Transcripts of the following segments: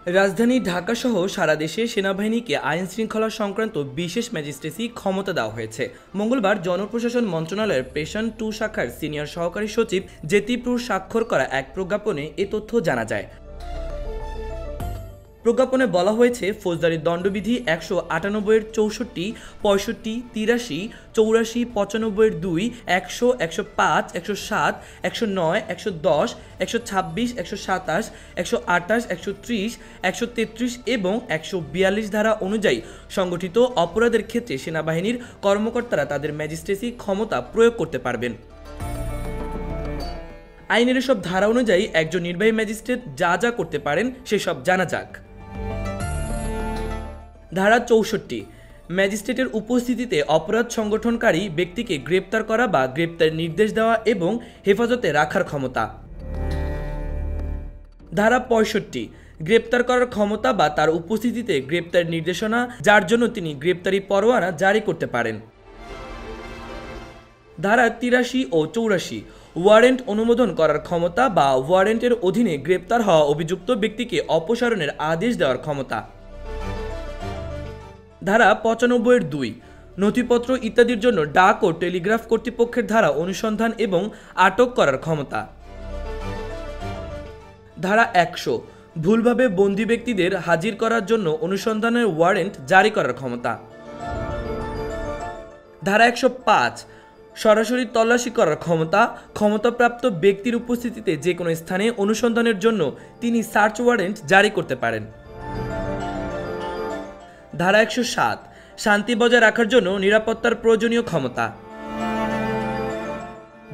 রাজধানী ঢাকাসহ সারা দেশে সেনাবাহিনীকে আইন শৃঙ্খলা সংক্রান্ত বিশেষ ম্যাজিস্ট্রেসি ক্ষমতা দেওয়া হয়েছে। মঙ্গলবার জনপ্রশাসন মন্ত্রণালয়ের প্রেষণ 2 শাখার সিনিয়র সহকারী সচিব জ্যোতিপ্রুর স্বাক্ষর করা এক প্রজ্ঞাপনে এ তথ্য জানা যায়। প্রজ্ঞাপনে বলা হয়েছে, ফৌজদারি দণ্ডবিধি 198-এর 64, 65, 83, 84, 95-এর 2, 100, 105, 107, 109, 110, 126, 127, 128, 130, 133 এবং 142 ধারা অনুযায়ী সংগঠিত অপরাধের ক্ষেত্রে সেনাবাহিনীর কর্মকর্তারা তাদের ম্যাজিস্ট্রেসি ক্ষমতা প্রয়োগ করতে পারবেন। আইনের এসব ধারা অনুযায়ী একজন নির্বাহী ম্যাজিস্ট্রেট যা যা করতে পারেন সেসব জানা যাক। ধারা 64, ম্যাজিস্ট্রেটের উপস্থিতিতে অপরাধ সংগঠনকারী ব্যক্তিকে গ্রেপ্তার করা বা গ্রেপ্তারের নির্দেশ দেওয়া এবং হেফাজতে রাখার ক্ষমতা। ধারা 65, গ্রেপ্তার করার ক্ষমতা বা তার উপস্থিতিতে গ্রেপ্তারের নির্দেশনা যার জন্য তিনি গ্রেপ্তারি পরোয়ানা জারি করতে পারেন। ধারা 83 ও 84, ওয়ারেন্ট অনুমোদন করার ক্ষমতা বা ওয়ারেন্টের অধীনে গ্রেপ্তার হওয়া অভিযুক্ত ব্যক্তিকে অপসারণের আদেশ দেওয়ার ক্ষমতা। ধারা 95-এর 2, নথিপত্র ইত্যাদির জন্য ডাক ও টেলিগ্রাফ কর্তৃপক্ষের দ্বারা অনুসন্ধান এবং আটক করার ক্ষমতা। ধারা 100, ভুলভাবে বন্দী ব্যক্তিদের হাজির করার জন্য অনুসন্ধানের ওয়ারেন্ট জারি করার ক্ষমতা। ধারা 105, সরাসরি তল্লাশি করার ক্ষমতা, ক্ষমতাপ্রাপ্ত ব্যক্তির উপস্থিতিতে যে কোনো স্থানে অনুসন্ধানের জন্য তিনি সার্চ ওয়ারেন্ট জারি করতে পারেন। ধারা 107, শান্তি বজায় রাখার জন্য নিরাপত্তার প্রয়োজনীয় ক্ষমতা।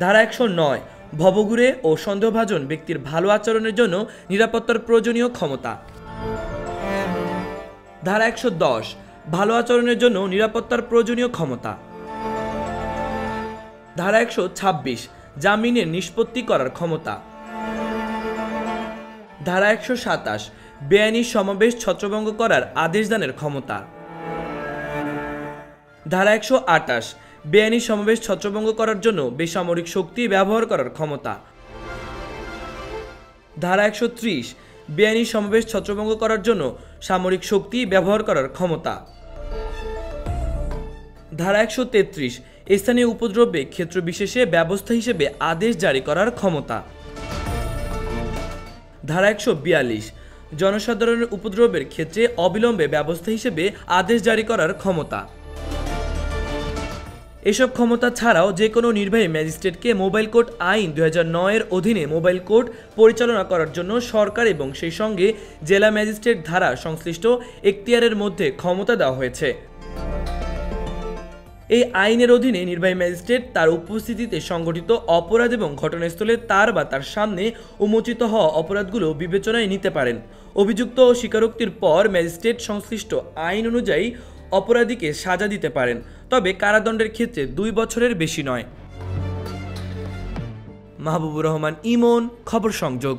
ধারা 109, ভবঘুরে ও সন্দেহভাজন ব্যক্তির ভালো আচরণের জন্য নিরাপত্তার প্রয়োজনীয় ক্ষমতা। ধারা 110, ভালো আচরণের জন্য নিরাপত্তার প্রয়োজনীয় ক্ষমতা। ধারা 126, জামিনের নিষ্পত্তি করার ক্ষমতা। ধারা 127, বেআইনি সমাবেশ ছত্রভঙ্গ করার আদেশ দানের ক্ষমতা। ধারা 128, বেআইনি সমাবেশ ছত্রভঙ্গ করার জন্য বেসামরিক শক্তি ব্যবহার করার ক্ষমতা। ধারা 130, বেআইনি সমাবেশ ছত্রভঙ্গ করার জন্য সামরিক শক্তি ব্যবহার করার ক্ষমতা। ধারা 133, স্থানীয় উপদ্রবে ক্ষেত্র বিশেষে ব্যবস্থা হিসেবে আদেশ জারি করার ক্ষমতা। ধারা 142, জনসাধারণের উপদ্রবের ক্ষেত্রে অবিলম্বে ব্যবস্থা হিসেবে আদেশ জারি করার ক্ষমতা। এসব ক্ষমতা ছাড়াও যে কোনো নির্বাহী ম্যাজিস্ট্রেটকে মোবাইল কোর্ট আইন 2009-এর অধীনে মোবাইল কোর্ট পরিচালনা করার জন্য সরকার এবং সেই সঙ্গে জেলা ম্যাজিস্ট্রেট ধারা সংশ্লিষ্ট এখতিয়ারের মধ্যে ক্ষমতা দেওয়া হয়েছে। এই আইনের অধীনে নির্বাহী ম্যাজিস্ট্রেট তার উপস্থিতিতে সংগঠিত অপরাধ এবং ঘটনাস্থলে তার বা তার সামনে উন্মোচিত হওয়া অপরাধগুলো বিবেচনায় নিতে পারেন। অভিযুক্ত ও স্বীকারোক্তির পর ম্যাজিস্ট্রেট সংশ্লিষ্ট আইন অনুযায়ী অপরাধীকে সাজা দিতে পারেন, তবে কারাদণ্ডের ক্ষেত্রে 2 বছরের বেশি নয়। মাহবুবুর রহমান ইমন, খবর সংযোগ।